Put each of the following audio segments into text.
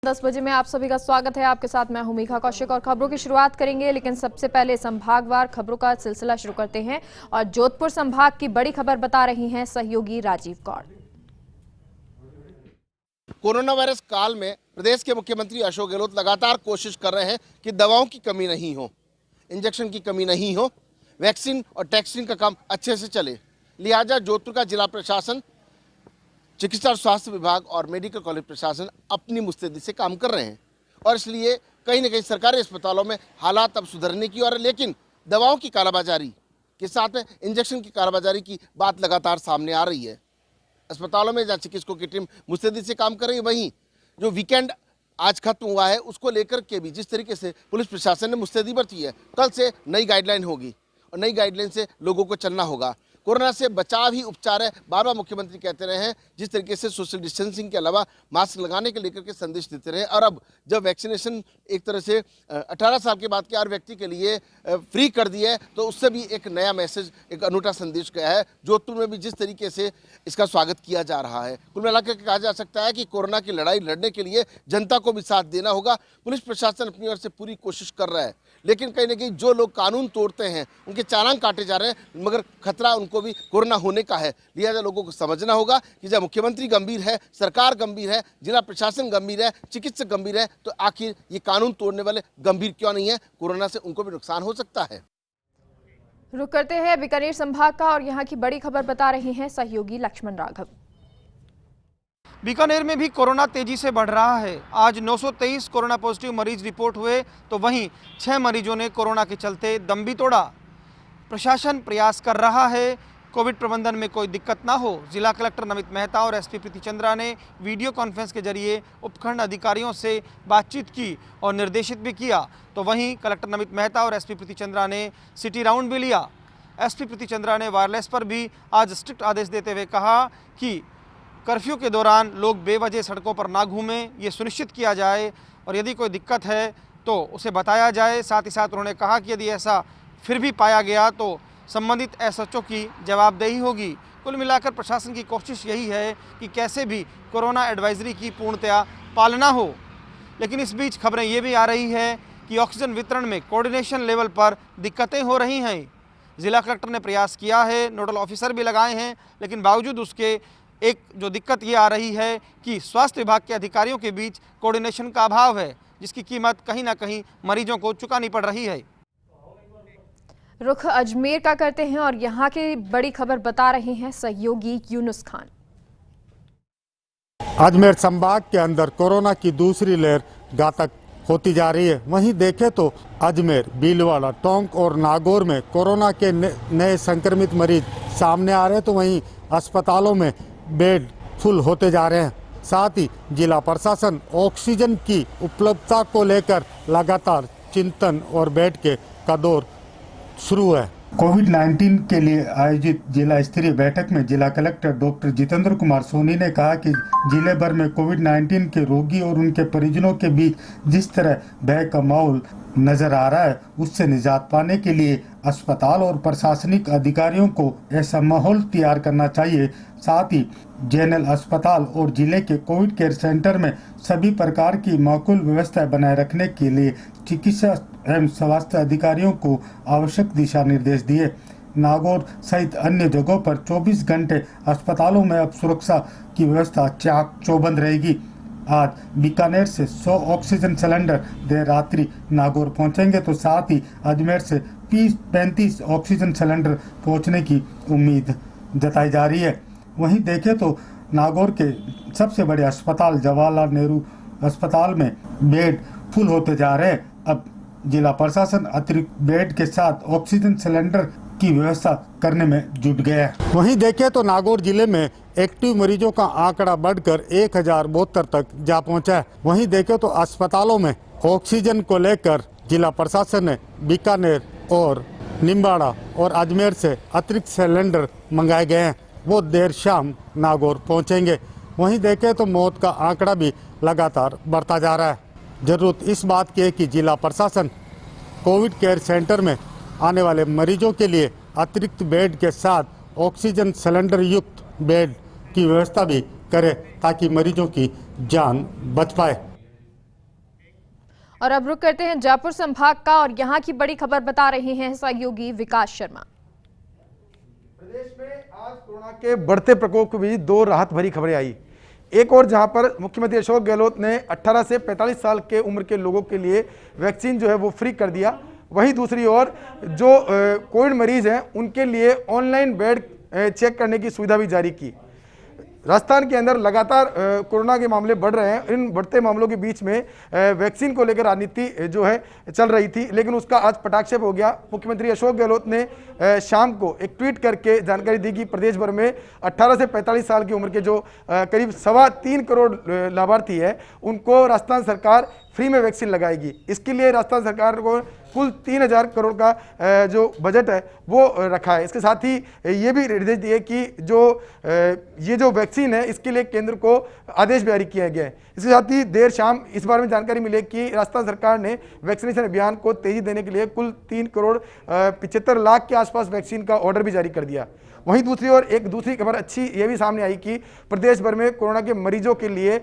10 बजे में आप सभी का स्वागत है। आपके साथ मैं हूं मीखा कौशिक और खबरों की शुरुआत करेंगे, लेकिन सबसे पहले संभागवार खबरों का सिलसिला शुरू करते हैं और जोधपुर संभाग की बड़ी खबर बता रही हैं सहयोगी राजीव गौड़। कोरोना वायरस काल में प्रदेश के मुख्यमंत्री अशोक गहलोत लगातार कोशिश कर रहे हैं कि दवाओं की कमी नहीं हो, इंजेक्शन की कमी नहीं हो, वैक्सीन और टेस्टिंग का काम अच्छे से चले। लिहाजा जोधपुर का जिला प्रशासन, चिकित्सा और स्वास्थ्य विभाग और मेडिकल कॉलेज प्रशासन अपनी मुस्तैदी से काम कर रहे हैं और इसलिए कहीं न कहीं सरकारी अस्पतालों में हालात अब सुधरने की और, लेकिन दवाओं की कालाबाजारी के साथ में इंजेक्शन की कालाबाजारी की बात लगातार सामने आ रही है। अस्पतालों में जहाँ चिकित्सकों की टीम मुस्तैदी से काम कर रही है, वहीं जो वीकेंड आज खत्म हुआ है उसको लेकर के भी जिस तरीके से पुलिस प्रशासन ने मुस्तैदी बरती है, कल से नई गाइडलाइन होगी और नई गाइडलाइन से लोगों को चलना होगा। कोरोना से बचाव ही उपचार है, बार बार मुख्यमंत्री कहते रहे हैं। जिस तरीके से सोशल डिस्टेंसिंग के अलावा मास्क लगाने के लेकर के संदेश देते रहे और अब जब वैक्सीनेशन एक तरह से 18 साल के बाद के हर व्यक्ति के लिए फ्री कर दिया है, तो उससे भी एक नया मैसेज, एक अनूठा संदेश गया है। जोधपुर में भी जिस तरीके से इसका स्वागत किया जा रहा है, कुल मिलाकर कहा जा सकता है कि कोरोना की लड़ाई लड़ने के लिए जनता को भी साथ देना होगा। पुलिस प्रशासन अपनी ओर से पूरी कोशिश कर रहा है, लेकिन कहीं ना कहीं जो लोग कानून तोड़ते हैं उनके चालान काटे जा रहे हैं, मगर खतरा उनको भी कोरोना होने का है। लिहाजा लोगों को समझना होगा कि जब मुख्यमंत्री गंभीर है, सरकार गंभीर है, जिला प्रशासन गंभीर है, चिकित्सक गंभीर है, तो आखिर ये कानून तोड़ने वाले गंभीर क्यों नहीं है? कोरोना से उनको भी नुकसान हो सकता है। रुक करते हैं बीकानेर संभाग का और यहाँ की बड़ी खबर बता रहे हैं सहयोगी लक्ष्मण राघव। बीकानेर में भी कोरोना तेजी से बढ़ रहा है। आज 923 कोरोना पॉजिटिव मरीज रिपोर्ट हुए, तो वहीं 6 मरीजों ने कोरोना के चलते दम भी तोड़ा। प्रशासन प्रयास कर रहा है कोविड प्रबंधन में कोई दिक्कत ना हो। जिला कलेक्टर नमित मेहता और एसपी प्रीति चंद्रा ने वीडियो कॉन्फ्रेंस के जरिए उपखंड अधिकारियों से बातचीत की और निर्देशित भी किया। तो वहीं कलेक्टर नमित मेहता और एसपी प्रीति चंद्रा ने सिटी राउंड भी लिया। एसपी प्रीति चंद्रा ने वायरलेस पर भी आज स्ट्रिक्ट आदेश देते हुए कहा कि कर्फ्यू के दौरान लोग बेवजह सड़कों पर ना घूमें, ये सुनिश्चित किया जाए और यदि कोई दिक्कत है तो उसे बताया जाए। साथ ही साथ उन्होंने कहा कि यदि ऐसा फिर भी पाया गया तो संबंधित एसएचओ की जवाबदेही होगी। कुल मिलाकर प्रशासन की कोशिश यही है कि कैसे भी कोरोना एडवाइजरी की पूर्णतया पालना हो। लेकिन इस बीच खबरें ये भी आ रही है कि ऑक्सीजन वितरण में कोऑर्डिनेशन लेवल पर दिक्कतें हो रही हैं। जिला कलेक्टर ने प्रयास किया है, नोडल ऑफिसर भी लगाए हैं, लेकिन बावजूद उसके एक जो दिक्कत ये आ रही है कि स्वास्थ्य विभाग के अधिकारियों के बीच कोऑर्डिनेशन का अभाव है, जिसकी कीमत कहीं ना कहीं मरीजों को चुकानी पड़ रही है। रुख अजमेर का करते हैं और यहाँ की बड़ी खबर बता रहे हैं सहयोगी यूनुस खान। अजमेर संभाग के अंदर कोरोना की दूसरी लहर घातक होती जा रही है। वहीं देखें तो अजमेर, भीलवाड़ा, टोंक और नागौर में कोरोना के नए संक्रमित मरीज सामने आ रहे हैं, तो वहीं अस्पतालों में बेड फुल होते जा रहे हैं। साथ ही जिला प्रशासन ऑक्सीजन की उपलब्धता को लेकर लगातार चिंतन और बेड का दौर शुरू है। कोविड-19 के लिए आयोजित जिला स्तरीय बैठक में जिला कलेक्टर डॉक्टर जितेंद्र कुमार सोनी ने कहा कि जिले भर में कोविड-19 के रोगी और उनके परिजनों के बीच जिस तरह भय का माहौल नजर आ रहा है, उससे निजात पाने के लिए अस्पताल और प्रशासनिक अधिकारियों को ऐसा माहौल तैयार करना चाहिए। साथ ही जनरल अस्पताल और जिले के कोविड केयर सेंटर में सभी प्रकार की माकूल व्यवस्था बनाए रखने के लिए चिकित्सा एवं स्वास्थ्य अधिकारियों को आवश्यक दिशा निर्देश दिए। नागौर सहित अन्य जगहों पर 24 घंटे अस्पतालों में अब सुरक्षा की व्यवस्था चाक चौबंद रहेगी। आज बीकानेर से 100 ऑक्सीजन सिलेंडर देर रात्रि नागौर पहुंचेंगे, तो साथ ही अजमेर से 35 ऑक्सीजन सिलेंडर पहुंचने की उम्मीद जताई जा रही है। वहीं देखें तो नागौर के सबसे बड़े अस्पताल जवाहरलाल नेहरू अस्पताल में बेड फुल होते जा रहे हैं। अब जिला प्रशासन अतिरिक्त बेड के साथ ऑक्सीजन सिलेंडर की व्यवस्था करने में जुट गया है। वहीं देखें तो नागौर जिले में एक्टिव मरीजों का आंकड़ा बढ़कर 1072 तक जा पहुंचा है। वहीं देखें तो अस्पतालों में ऑक्सीजन को लेकर जिला प्रशासन ने बीकानेर और निम्बाड़ा और अजमेर से अतिरिक्त सिलेंडर मंगाए गए हैं, वो देर शाम नागौर पहुंचेंगे। वहीं देखें तो मौत का आंकड़ा भी लगातार बढ़ता जा रहा है। जरूरत इस बात की है कि जिला प्रशासन कोविड केयर सेंटर में आने वाले मरीजों के लिए अतिरिक्त बेड के साथ ऑक्सीजन सिलेंडर युक्त बेड की व्यवस्था भी करे, ताकि मरीजों की जान बच पाए। और अब रुक करते हैं जयपुर संभाग का और यहाँ की बड़ी खबर बता रहे हैं सहयोगी विकास शर्मा। प्रदेश में आज कोरोना के बढ़ते प्रकोप के बीच दो राहत भरी खबरें आई। एक और जहां पर मुख्यमंत्री अशोक गहलोत ने 18 से 45 साल के उम्र के लोगों के लिए वैक्सीन जो है वो फ्री कर दिया, वहीं दूसरी ओर जो कोविड मरीज हैं उनके लिए ऑनलाइन बेड चेक करने की सुविधा भी जारी की। राजस्थान के अंदर लगातार कोरोना के मामले बढ़ रहे हैं। इन बढ़ते मामलों के बीच में वैक्सीन को लेकर राजनीति जो है चल रही थी, लेकिन उसका आज पटाक्षेप हो गया। मुख्यमंत्री अशोक गहलोत ने शाम को एक ट्वीट करके जानकारी दी कि प्रदेश भर में 18 से 45 साल की उम्र के जो करीब 3.25 करोड़ लाभार्थी है उनको राजस्थान सरकार फ्री में वैक्सीन लगाएगी। इसके लिए राजस्थान सरकार को कुल 3,000 करोड़ का जो बजट है वो रखा है। इसके साथ ही ये भी निर्देश दिए कि ये जो वैक्सीन है इसके लिए केंद्र को आदेश जारी किया गया है। इसके साथ ही देर शाम इस बारे में जानकारी मिली कि राजस्थान सरकार ने वैक्सीनेशन अभियान को तेजी देने के लिए कुल 3 करोड़ 75 लाख के आसपास वैक्सीन का ऑर्डर भी जारी कर दिया। वहीं दूसरी ओर एक दूसरी खबर अच्छी ये भी सामने आई कि प्रदेश भर में कोरोना के मरीजों के लिए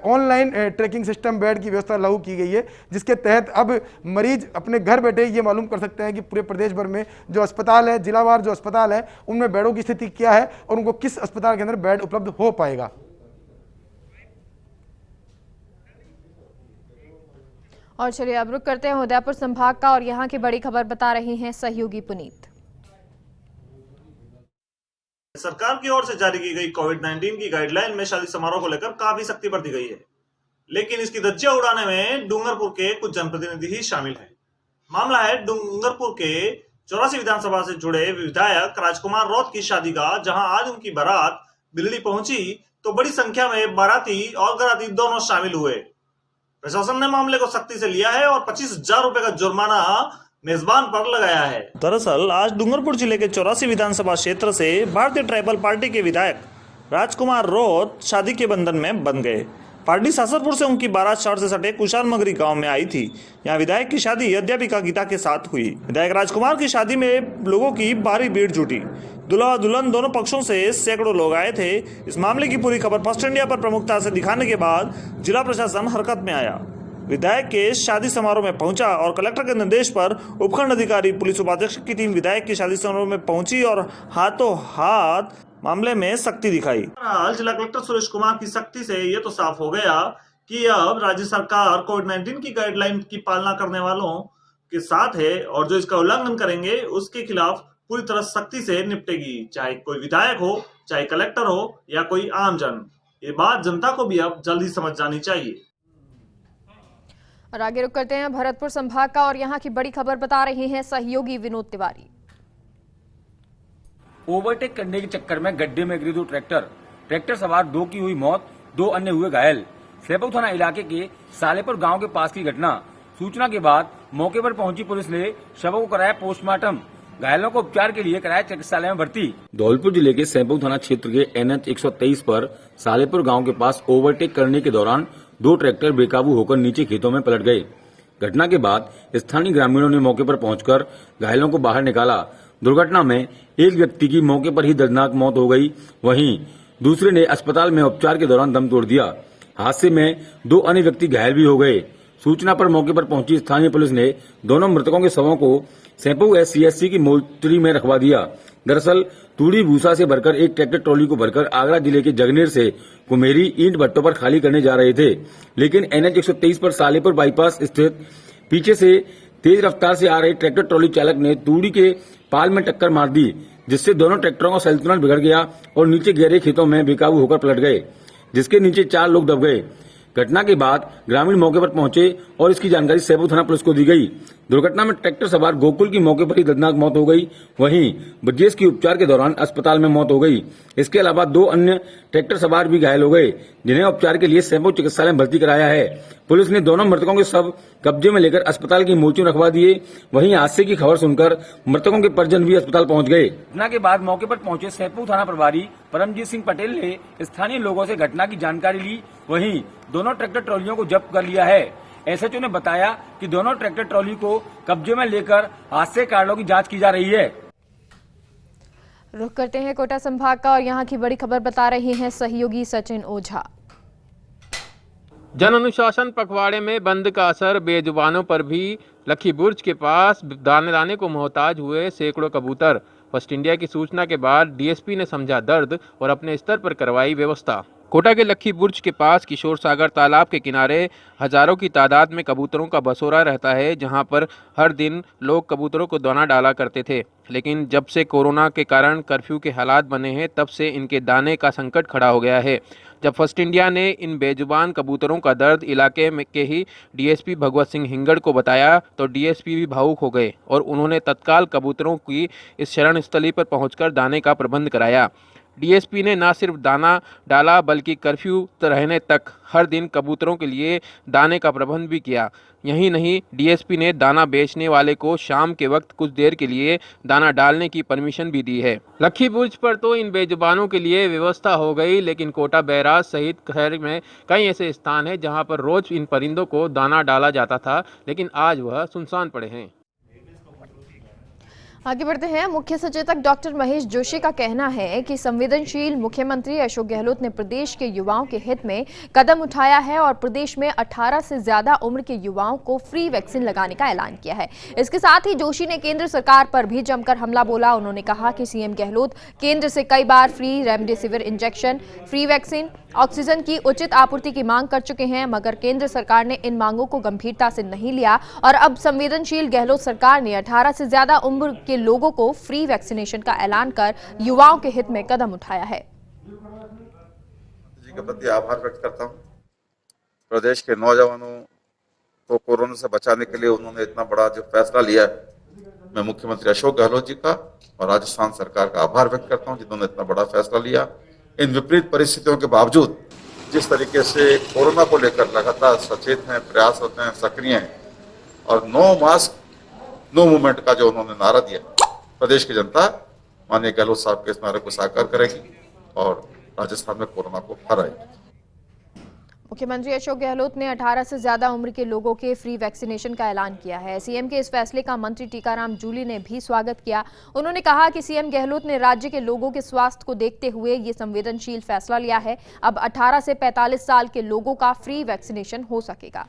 ऑनलाइन ट्रैकिंग सिस्टम बेड की व्यवस्था लागू की गई है, जिसके तहत अब मरीज अपने घर बैठे ये मालूम कर सकते हैं कि पूरे प्रदेश भर में जो अस्पताल है, जिलावार जो अस्पताल है, उनमें बेडों की स्थिति क्या है और उनको किस अस्पताल के अंदर बेड उपलब्ध हो पाएगा। और चलिए अब रुक करते हैं उदयपुर संभाग का और यहाँ की बड़ी खबर बता रहे हैं सहयोगी पुनीत। सरकार की ओर से जारी की गई कोविड-19 की गाइडलाइन में शादी समारोह को लेकर काफी सख्ती बरती गई है, लेकिन इसकी धज्जियां उड़ाने में डूंगरपुर के कुछ जनप्रतिनिधि ही शामिल हैं। मामला है डूंगरपुर के 84 विधानसभा से जुड़े विधायक राजकुमार रौत की शादी का, जहां आज उनकी बारात बिलड़ी पहुंची तो बड़ी संख्या में बाराती और गराती दोनों शामिल हुए। प्रशासन ने मामले को सख्ती से लिया है और 25,000 रुपए का जुर्माना मेजबान पर लगाया है। दरअसल आज डूंगरपुर जिले के 84 विधानसभा क्षेत्र से भारतीय ट्राइबल पार्टी के विधायक राजकुमार रौत शादी के बंधन में बंध गए। पार्टी सासरपुर से उनकी बारात शहर से सटे कुशाल मगरी गांव में आई थी। यहां विधायक की शादी अध्यापिका गीता के साथ हुई। विधायक राजकुमार की शादी में लोगों की भारी भीड़ जुटी। दूल्हा और दुल्हन दोनों पक्षों से सैकड़ों लोग आए थे। इस मामले की पूरी खबर फर्स्ट इंडिया पर प्रमुखता से दिखाने के बाद जिला प्रशासन हरकत में आया। विधायक के शादी समारोह में पहुंचा और कलेक्टर के निर्देश पर उपखंड अधिकारी पुलिस उपाधीक्षक की टीम विधायक की शादी समारोह में पहुंची और हाथों हाथ मामले में सख्ती दिखाई। जिला कलेक्टर सुरेश कुमार की सख्ती से ये तो साफ हो गया कि अब राज्य सरकार कोविड-19 की गाइडलाइन की पालना करने वालों के साथ है और जो इसका उल्लंघन करेंगे उसके खिलाफ पूरी तरह सख्ती से निपटेगी, चाहे कोई विधायक हो, चाहे कलेक्टर हो या कोई आम जन। ये बात जनता को भी अब जल्दी समझ जानी चाहिए। और आगे रुक करते हैं भरतपुर संभाग का और यहाँ की बड़ी खबर बता रहे हैं सहयोगी विनोद तिवारी। ओवरटेक करने के चक्कर में गड्ढे में गिरी दो ट्रैक्टर सवार 2 की हुई मौत, 2 अन्य हुए घायल। सैपऊ थाना इलाके के सालेपुर गांव के पास की घटना। सूचना के बाद मौके पर पहुंची पुलिस ने शवों को कराया पोस्टमार्टम, घायलों को उपचार के लिए कराया चिकित्सालय में भर्ती। धौलपुर जिले के सैपऊ थाना क्षेत्र के NH 123 पर सालेपुर गांव के पास ओवरटेक करने के दौरान 2 ट्रैक्टर बेकाबू होकर नीचे खेतों में पलट गए। घटना के बाद स्थानीय ग्रामीणों ने मौके पर पहुंचकर घायलों को बाहर निकाला। दुर्घटना में एक व्यक्ति की मौके पर ही दर्दनाक मौत हो गई, वहीं दूसरे ने अस्पताल में उपचार के दौरान दम तोड़ दिया। हादसे में 2 अन्य व्यक्ति घायल भी हो गए। सूचना पर मौके पर पहुंची स्थानीय पुलिस ने दोनों मृतकों के शवों को सैपऊ SCSC की मोर्चरी में रखवा दिया। दरअसल तूड़ी भूसा से भरकर एक ट्रैक्टर ट्रॉली को भरकर आगरा जिले के जगनेर से कुमेरी ईंट भट्टों पर खाली करने जा रहे थे, लेकिन NH 123 पर सालेपुर बाईपास स्थित पीछे से तेज रफ्तार से आ रहे ट्रैक्टर ट्रॉली चालक ने तूड़ी के पाल में टक्कर मार दी, जिससे दोनों ट्रैक्टरों का संतुलन बिगड़ गया और नीचे गहरे खेतों में बेकाबू होकर पलट गए, जिसके नीचे 4 लोग दब गए। घटना के बाद ग्रामीण मौके पर पहुंचे और इसकी जानकारी सैपऊ थाना पुलिस को दी गई। दुर्घटना में ट्रैक्टर सवार गोकुल की मौके पर ही दर्दनाक मौत हो गई, वहीं ब्रजेश की उपचार के दौरान अस्पताल में मौत हो गई। इसके अलावा 2 अन्य ट्रैक्टर सवार भी घायल हो गए, जिन्हें उपचार के लिए सैपऊ चिकित्सालय में भर्ती कराया है। पुलिस ने दोनों मृतकों के शव कब्जे में लेकर अस्पताल की मोर्चरी में रखवा दिए। वहीं हादसे की खबर सुनकर मृतकों के परिजन भी अस्पताल पहुंच गए। घटना के बाद मौके पर पहुंचे सैपऊ थाना प्रभारी परमजीत सिंह पटेल ने स्थानीय लोगों से घटना की जानकारी ली, वहीं दोनों ट्रैक्टर ट्रॉलियों को जब्त कर लिया है। SHO ने बताया कि दोनों ट्रैक्टर ट्रॉली को कब्जे में लेकर हादसे के कारणों की जांच की जा रही है। रुक करते हैं कोटा संभाग का और यहाँ की बड़ी खबर बता रहे हैं सहयोगी सचिन ओझा। जन अनुशासन पखवाड़े में बंद का असर बेजुबानों पर भी। लखी बुर्ज के पास दाने दाने को मोहताज हुए सैकड़ों कबूतर। फर्स्ट इंडिया की सूचना के बाद डीएसपी ने समझा दर्द और अपने स्तर पर करवाई व्यवस्था। कोटा के लखी बुर्ज के पास किशोर सागर तालाब के किनारे हजारों की तादाद में कबूतरों का बसोरा रहता है, जहां पर हर दिन लोग कबूतरों को दाना डाला करते थे। लेकिन जब से कोरोना के कारण कर्फ्यू के हालात बने हैं, तब से इनके दाने का संकट खड़ा हो गया है। जब फर्स्ट इंडिया ने इन बेजुबान कबूतरों का दर्द इलाके में के ही डीएसपी भगवत सिंह हिंगड़ को बताया तो डीएसपी भी भावुक हो गए और उन्होंने तत्काल कबूतरों की इस शरण स्थली पर पहुंचकर दाने का प्रबंध कराया। डीएसपी ने न सिर्फ दाना डाला बल्कि कर्फ्यू रहने तक हर दिन कबूतरों के लिए दाने का प्रबंध भी किया। यही नहीं, डीएसपी ने दाना बेचने वाले को शाम के वक्त कुछ देर के लिए दाना डालने की परमिशन भी दी है। लखी बुर्ज पर तो इन बेजुबानों के लिए व्यवस्था हो गई, लेकिन कोटा बैराज सहित शहर में कई ऐसे स्थान हैं जहां पर रोज इन परिंदों को दाना डाला जाता था, लेकिन आज वह सुनसान पड़े हैं। आगे बढ़ते हैं। मुख्य सचेतक डॉक्टर महेश जोशी का कहना है कि संवेदनशील मुख्यमंत्री अशोक गहलोत ने प्रदेश के युवाओं के हित में कदम उठाया है और प्रदेश में 18 से ज्यादा उम्र के युवाओं को फ्री वैक्सीन लगाने का ऐलान किया है। इसके साथ ही जोशी ने केंद्र सरकार पर भी जमकर हमला बोला। उन्होंने कहा कि सीएम गहलोत केंद्र से कई बार free remdesivir injection, free vaccine, oxygen की उचित आपूर्ति की मांग कर चुके हैं, मगर केंद्र सरकार ने इन मांगों को गंभीरता से नहीं लिया और अब संवेदनशील गहलोत सरकार ने 18 से ज्यादा उम्र के लोगों को फ्री वैक्सीनेशन का ऐलान कर युवाओं के हित में कदम उठाया है। जी के प्रति आभार व्यक्त करता हूं। प्रदेश के नौजवानों को कोरोना से बचाने के लिए उन्होंने इतना बड़ा जो फैसला लिया है, मैं मुख्यमंत्री अशोक गहलोत जी का और राजस्थान सरकार का आभार व्यक्त करता हूं जिन्होंने इतना बड़ा फैसला लिया। इन विपरीत परिस्थितियों के बावजूद जिस तरीके से कोरोना को लेकर लगातार सचेत हैं, प्रयासरत हैं, सक्रिय हैं और नो मास्क नो मूवमेंट का जो उन्होंने नारा दिया, प्रदेश की जनता माननीय गहलोत साहब के इस नारे को साकार करेगी और राजस्थान में कोरोना को हराएगी। मुख्यमंत्री अशोक गहलोत ने 18 से ज्यादा उम्र के लोगों के फ्री वैक्सीनेशन का ऐलान किया है। सीएम के इस फैसले का मंत्री टीकाराम जूली ने भी स्वागत किया। उन्होंने कहा कि सीएम गहलोत ने राज्य के लोगों के स्वास्थ्य को देखते हुए ये संवेदनशील फैसला लिया है। अब 18 से 45 साल के लोगों का फ्री वैक्सीनेशन हो सकेगा।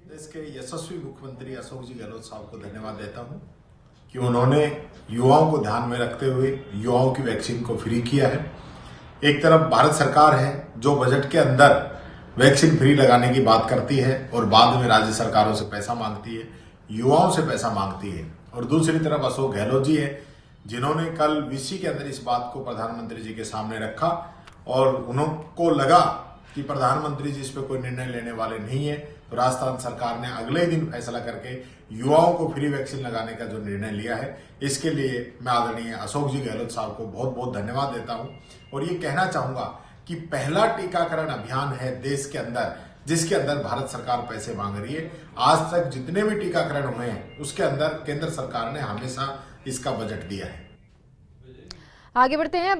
देश के यशस्वी मुख्यमंत्री अशोक जी गहलोत साहब को धन्यवाद देता हूं कि उन्होंने युवाओं को ध्यान में रखते हुए युवाओं की वैक्सीन को फ्री किया है। एक तरफ भारत सरकार है जो बजट के अंदर वैक्सीन फ्री लगाने की बात करती है और बाद में राज्य सरकारों से पैसा मांगती है, युवाओं से पैसा मांगती है, और दूसरी तरफ अशोक गहलोत जी है जिन्होंने कल वीसी के अंदर इस बात को प्रधानमंत्री जी के सामने रखा और उनको लगा कि प्रधानमंत्री जी इस पर कोई निर्णय लेने वाले नहीं है, तो राजस्थान सरकार ने अगले दिन फैसला करके युवाओं को फ्री वैक्सीन लगाने का जो निर्णय लिया है, इसके लिए मैं आदरणीय अशोक जी गहलोत साहब को बहुत बहुत धन्यवाद देता हूं। और ये कहना चाहूंगा कि पहला टीकाकरण अभियान है देश के अंदर जिसके अंदर भारत सरकार पैसे मांग रही है। आज तक जितने भी टीकाकरण हुए हैं उसके अंदर केंद्र सरकार ने हमेशा इसका बजट दिया है। आगे बढ़ते हैं।